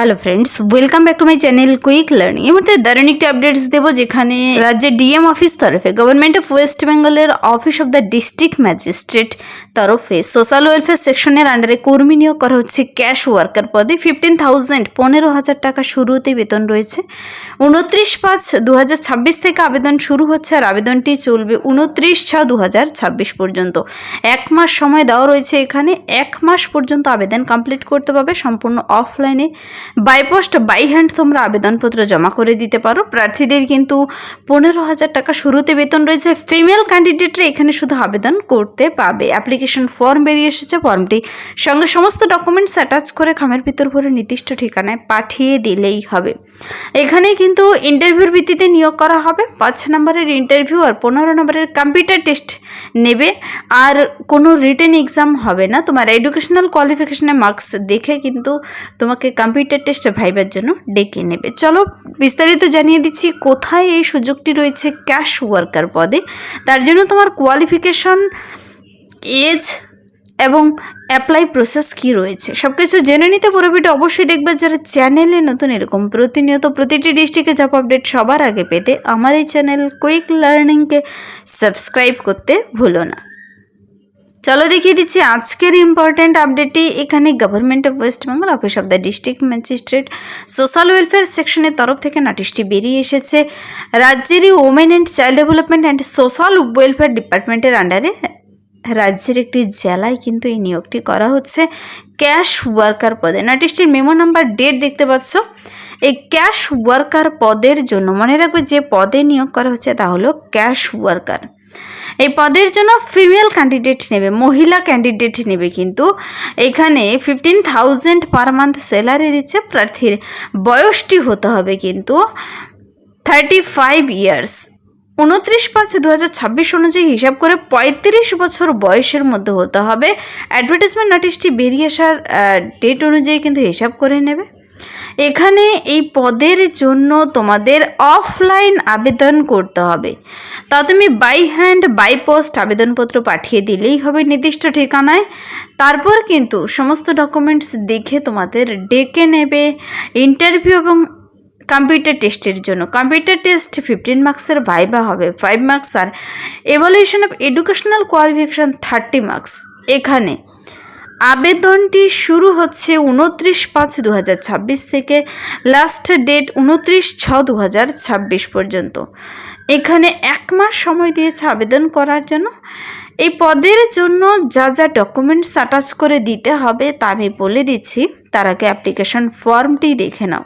Hello friends, welcome back to my channel quick learning. এর মধ্যে দারুণ একটি আপডেটস দেবো, যেখানে রাজ্যের ডিএম অফিস তরফে গভর্নমেন্ট অফ ওয়েস্ট বেঙ্গলের office of the district magistrate তরফে সোশ্যাল ওয়েলফেয়ার সেকশনের আন্ডারে কর্মী নিয়োগ করা হচ্ছে ক্যাশ ওয়ার্কার পদে। 15,000 15,000 টাকা শুরুতেই বেতন রয়েছে। 29/5/2026 থেকে আবেদন শুরু হচ্ছে, আর আবেদনটি চলবে 29/6/2026 পর্যন্ত। 1 মাস সময় দেওয়া রয়েছে। এখানে 1 মাস পর্যন্ত আবেদন কমপ্লিট করতে পারবে, সম্পূর্ণ অফলাইনে। বাই পোস্ট বাই হ্যান্ড তোমরা আবেদনপত্র জমা করে দিতে পারো। প্রার্থীদের কিন্তু 15,000 টাকা শুরুতে বেতন রয়েছে। ফিমেল ক্যান্ডিডেটরা এখানে শুধু আবেদন করতে পাবে। অ্যাপ্লিকেশন ফর্ম বেরিয়ে এসেছে। ফর্মটি সঙ্গে সমস্ত ডকুমেন্টস অ্যাটাচ করে খামের ভিতর ভরে নির্দিষ্ট ঠিকানায় পাঠিয়ে দিলেই হবে। এখানে কিন্তু ইন্টারভিউর ভিত্তিতে নিয়োগ করা হবে। 5 নম্বরের ইন্টারভিউ আর 15 নম্বরের কম্পিউটার টেস্ট নেবে, আর কোনো রিটেন এক্সাম হবে না। তোমার এডুকেশনাল কোয়ালিফিকেশনের মার্কস দেখে কিন্তু তোমাকে কম্পিউটার টেস্ট ভাইবার জন্য ডেকে নেবে। চলো বিস্তারিত জানিয়ে দিচ্ছি কোথায় এই সুযোগটি রয়েছে ক্যাশ ওয়ার্কার পদে। তার জন্য তোমার কোয়ালিফিকেশন, এজ এবং অ্যাপ্লাই প্রসেস কি রয়েছে সব কিছু জেনে নিতে পুরো ভিডিও অবশ্যই দেখবে। যারা চ্যানেলে নতুন এরকম প্রতিনিয়ত প্রতিটি ডিস্ট্রিক্টে জব আপডেট সবার আগে পেতে আমার এই চ্যানেল কুইক লার্নিংকে সাবস্ক্রাইব করতে ভুলো না। চলো দেখিয়ে দিচ্ছি আজকের ইম্পর্ট্যান্ট আপডেটটি। এখানে government of West Bengal office of the district magistrate social welfare সেকশনের তরফ থেকে নোটিশটি বেরিয়ে এসেছে। রাজ্যেরই women and child development and social welfare ডিপার্টমেন্টের আন্ডারে রাজ্যের একটি জেলায় কিন্তু এই নিয়োগটি করা হচ্ছে ক্যাশ ওয়ার্কার পদে। নোটিশটির মেমো নাম্বার, ডেট দেখতে পাচ্ছ। এই ক্যাশ ওয়ার্কার পদের জন্য মনে রাখবে যে পদে নিয়োগ করা হচ্ছে তা হলো ক্যাশ ওয়ার্কার। এই পদের জন্য ফিমেল ক্যান্ডিডেট নেবে, মহিলা ক্যান্ডিডেট নেবে। কিন্তু এখানে 15,000 পার মান্থ স্যালারি দিচ্ছে। প্রার্থীর বয়সটি হতে হবে কিন্তু 35 ইয়ার্স। 29/5/2026 অনুযায়ী হিসাব করে 35 বছর বয়সের মধ্যে হতে হবে। অ্যাডভার্টাইজমেন্ট নোটিশটি বেরিয়ে আসার ডেট অনুযায়ী কিন্তু হিসাব করে নেবে। এখানে এই পদের জন্য তোমাদের অফলাইন আবেদন করতে হবে। তা তুমি বাই হ্যান্ড বাই পোস্ট আবেদনপত্র পাঠিয়ে দিলেই হবে নির্দিষ্ট ঠিকানায়। তারপর কিন্তু সমস্ত ডকুমেন্টস দেখে তোমাদের ডেকে নেবে ইন্টারভিউ এবং কম্পিউটার টেস্টের জন্য। কম্পিউটার টেস্ট 15 মার্কসের ভাইবা হবে 5 মার্কস, আর evaluation of educational qualification 30 marks. এখানে আবেদনটি শুরু হচ্ছে 29/5/2026 থেকে, লাস্ট ডেট 29/6/2026 পর্যন্ত। এখানে 1 মাস সময় দিয়েছে আবেদন করার জন্য। এই পদের জন্য যা যা ডকুমেন্টস অ্যাটাচ করে দিতে হবে তা আমি বলে দিচ্ছি। তার আগে অ্যাপ্লিকেশন ফর্মটি দেখে নাও।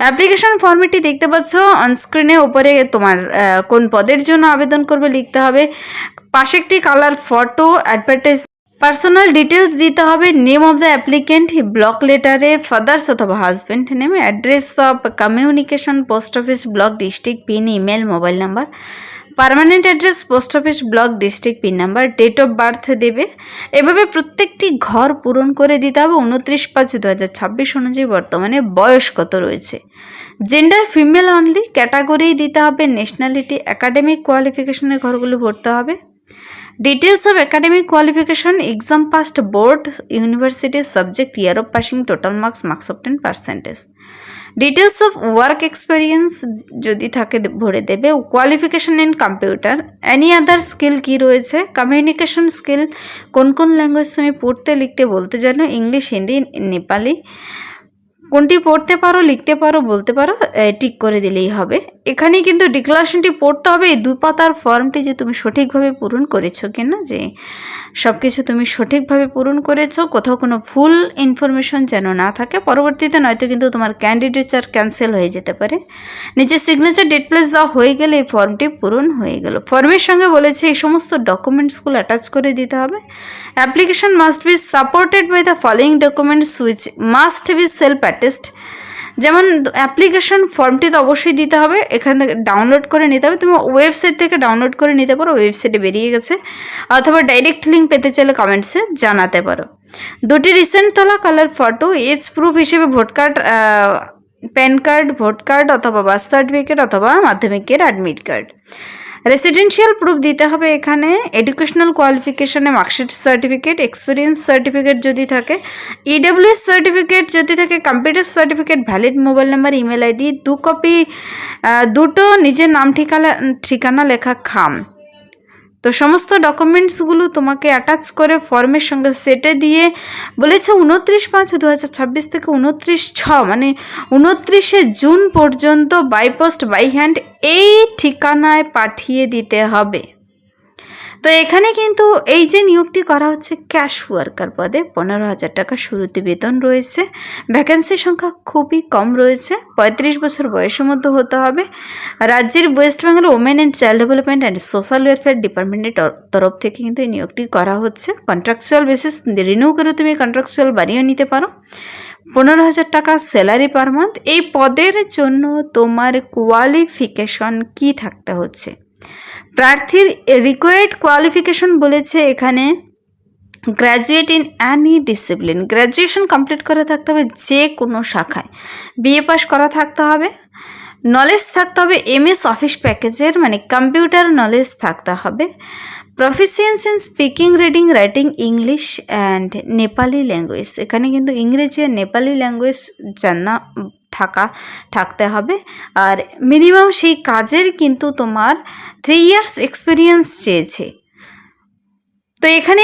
অ্যাপ্লিকেশন ফর্মটি দেখতে পাচ্ছ অনস্ক্রিনে। ওপরে তোমার কোন পদের জন্য আবেদন করবে লিখতে হবে, পাশে একটি colour photo, advertise, personal details দিতে হবে, name of the applicant block লেটারে ফাদার্স অথবা husband name, address of communication post office block district, pin, email, mobile number, permanent address post office block district, pin number, date of birth দেবে। এভাবে প্রত্যেকটি ঘর পূরণ করে দিতে হবে। 29/5/2026 অনুযায়ী বর্তমানে বয়স কত রয়েছে। জেন্ডার ফিমেল অনলি, ক্যাটাগরি দিতে হবে, ন্যাশনালিটি, একাডেমিক কোয়ালিফিকেশনের ঘরগুলো ভরতে হবে। Details of academic qualification, exam past, board, university, subject, year of passing, total marks, marks of 10%। Details of work experience যদি থাকে ভরে দেবে। Qualification in computer, any other skill কি রয়েছে, কমিউনিকেশন স্কিল, কোন কোন ল্যাঙ্গুয়েজ তুমি পড়তে লিখতে বলতে জানো, ইংলিশ, হিন্দি, নেপালি, কোনটি পড়তে পারো, লিখতে পারো, বলতে পারো, টিক করে দিলেই হবে। এখানে কিন্তু ডিক্লারেশনটি পড়তে হবে, এই 2 পাতার ফর্মটি যে তুমি সঠিকভাবে পূরণ করেছো কিনা, যে সব কিছু তুমি সঠিকভাবে পূরণ করেছো, কোথাও কোনো ফুল ইনফরমেশন যেন না থাকে। পরবর্তীতে নয়তো কিন্তু তোমার ক্যান্ডিডেচার ক্যান্সেল হয়ে যেতে পারে। নিচে সিগনেচার, ডেট প্লেস দেওয়া হয়ে গেলে এই ফর্মটি পূরণ হয়ে গেল। ফর্মের সঙ্গে বলেছে এই সমস্ত ডকুমেন্টসগুলো অ্যাটাচ করে দিতে হবে। Application must be supported by the following documents which must be self attest. যেমন অ্যাপ্লিকেশন ফর্মটি তো অবশ্যই দিতে হবে, এখান থেকে ডাউনলোড করে নিতে হবে। তুমি ওয়েবসাইট থেকে ডাউনলোড করে নিতে পারো, ওয়েবসাইটে বেরিয়ে গেছে, অথবা ডাইরেক্ট লিঙ্ক পেতে চাইলে কমেন্টসে জানাতে পারো। 2টি রিসেন্ট তোলা কালার ফটো, এজ প্রুফ হিসেবে vote card, PAN card, vote card অথবা বার্থ সার্টিফিকেট অথবা মাধ্যমিকের অ্যাডমিট কার্ড। রেসিডেন্সিয়াল প্রুফ দিতে হবে এখানে, এডুকেশনাল কোয়ালিফিকেশনে মার্কশিট সার্টিফিকেট, এক্সপিরিয়েন্স সার্টিফিকেট যদি থাকে, ইডব্লিউএস সার্টিফিকেট যদি থাকে, computer certificate, valid mobile number, email ID, 2 copy, দুটো নিজের নাম ঠিকানা লেখা খাম। তো সমস্ত ডকুমেন্টসগুলো তোমাকে অ্যাটাচ করে ফর্মের সঙ্গে সেটে দিয়ে বলেছে 29/5/2026 থেকে 29/6 মানে 29শে জুন পর্যন্ত বাই পোস্ট বাই হ্যান্ড এই ঠিকানায় পাঠিয়ে দিতে হবে। তো এখানে কিন্তু এই যে নিয়োগটি করা হচ্ছে ক্যাশ ওয়ার্কার পদে 15,000 টাকা শুরুতে বেতন রয়েছে। ভ্যাকেন্সির সংখ্যা খুবই কম রয়েছে, 35 বছর বয়সের মধ্যে হতে হবে। রাজ্যের West Bengal women and child development and social welfare ডিপার্টমেন্টের তরফ থেকে কিন্তু এই নিয়োগটি করা হচ্ছে। কন্ট্রাকচুয়াল বেসিস রিনিউ করে তুমি কন্ট্রাকচুয়াল বাড়িয়ে নিতে পারো। 15,000 টাকা স্যালারি পার মান্থ। এই পদের জন্য তোমার কোয়ালিফিকেশন কি থাকতে হচ্ছে? প্রার্থীর রিকোয়ার্ড কোয়ালিফিকেশন বলেছে এখানে graduate in Annie discipline, graduation complete করে থাকতে হবে যে কোনো শাখায়, বিএ পাস করা থাকতে হবে, নলেজ থাকতে হবে এমএস অফিস প্যাকেজের মানে কম্পিউটার নলেজ থাকতে হবে, proficiency in speaking, reading, writing English and Nepali language, এখানে কিন্তু ইংরেজি আর নেপালি ল্যাঙ্গুয়েজ জানা থাকতে হবে। আর মিনিমাম সেই কাজের কিন্তু তোমার 3 ইয়ার্স এক্সপিরিয়েন্স চেয়েছে। তো এখানে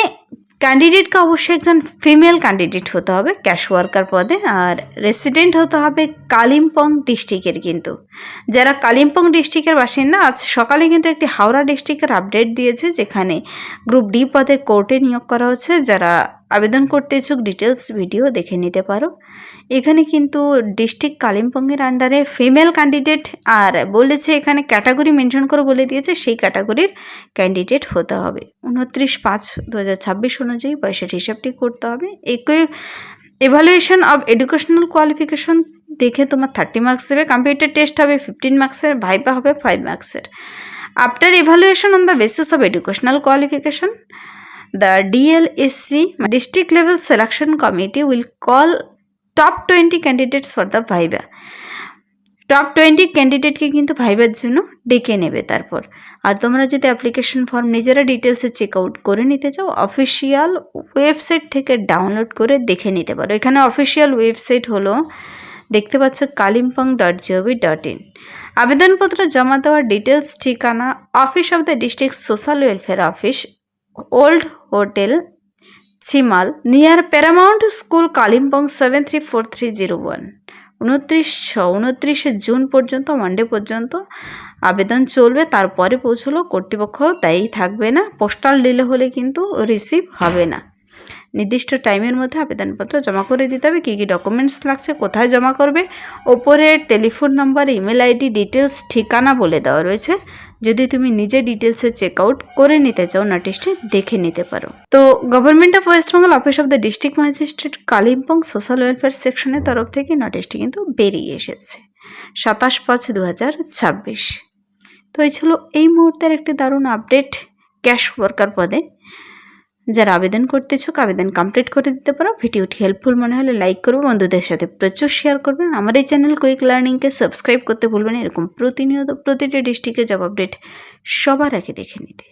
ক্যান্ডিডেটকে অবশ্যই একজন ফিমেল ক্যান্ডিডেট হতে হবে ক্যাশ ওয়ার্কার পদে, আর রেসিডেন্ট হতে হবে কালিম্পং ডিস্ট্রিক্টের। কিন্তু যারা কালিম্পং ডিস্ট্রিক্টের বাসিন্দা, আজ সকালে কিন্তু একটি হাওড়া ডিস্ট্রিক্টের আপডেট দিয়েছে যেখানে গ্রুপ ডি পদে কোর্টে নিয়োগ করা হচ্ছে। যারা আবেদন করতে ইচ্ছুক ডিটেলস ভিডিও দেখে নিতে পারো। এখানে কিন্তু ডিস্ট্রিক্ট কালিম্পংয়ের আন্ডারে ফিমেল ক্যান্ডিডেট, আর বলেছে এখানে ক্যাটাগরি মেনশন করে বলে দিয়েছে সেই ক্যাটাগরির ক্যান্ডিডেট হতে হবে। 29/5/2026 অনুযায়ী বয়সের হিসাবটি করতে হবে। এভালুয়েশন অফ এডুকেশনাল কোয়ালিফিকেশন দেখে তোমার 30 মার্কস দেবে, কম্পিউটার টেস্ট হবে 15 মার্কসের, ভাইবা হবে 5 মার্কসের। After evaluation on the basis of educational qualification, the DLSC district level selection committee will call top 20 candidates for the viva. Top 20 ক্যান্ডিডেটকে কিন্তু ভাইবার জন্য ডেকে নেবে তারপর। আর তোমরা যদি অ্যাপ্লিকেশন ফর্ম নিজেরা ডিটেলসে চেক আউট করে নিতে চাও, অফিসিয়াল ওয়েবসাইট থেকে ডাউনলোড করে দেখে নিতে পারো। এখানে অফিসিয়াল ওয়েবসাইট হলো, দেখতে পাচ্ছ, kalimpong.gov.in। আবেদনপত্র জমা দেওয়ার ডিটেলস ঠিকানা office of the district social welfare office, old hotel Chimal, near Paramount school, Kalimpong 734301। 29শে জুন পর্যন্ত, মানডে পর্যন্ত আবেদন চলবে। তারপরে পৌঁছলো কর্তৃপক্ষ দায়ী থাকবে না, পোস্টাল ডিলে হলে কিন্তু রিসিভ হবে না। নির্দিষ্ট টাইমের মধ্যে আবেদনপত্র জমা করে দিতে হবে। কী কী ডকুমেন্টস লাগছে, কোথায় জমা করবে, ওপরে telephone number, email ID, details, ঠিকানা বলে দেওয়া রয়েছে। যদি তুমি নিজে ডিটেলসে চেক আউট করে নিতে চাও, নোটিশটি দেখে নিতে পারো। তো government of West Bengal office of the district magistrate Kalimpong social welfare সেকশনের তরফ থেকে নোটিশটি কিন্তু বেরিয়ে এসেছে 27/5/2026। তো এই ছিল এই মুহূর্তের একটি দারুণ আপডেট ক্যাশ ওয়ার্কার পদে। যারা আবেদন করতে ইচ্ছুক আবেদন কমপ্লিট করে দিতে পারো। ভিডিওটি হেল্পফুল মনে হলে লাইক করবে, বন্ধুদের সাথে প্রচুর শেয়ার করবেন। আমার এই চ্যানেল কুইক লার্নিংকে সাবস্ক্রাইব করতে ভুলবেন এরকম প্রতিনিয়ত প্রতিটি ডিস্ট্রিক্টে জব আপডেট সবার আগে দেখে নিতে।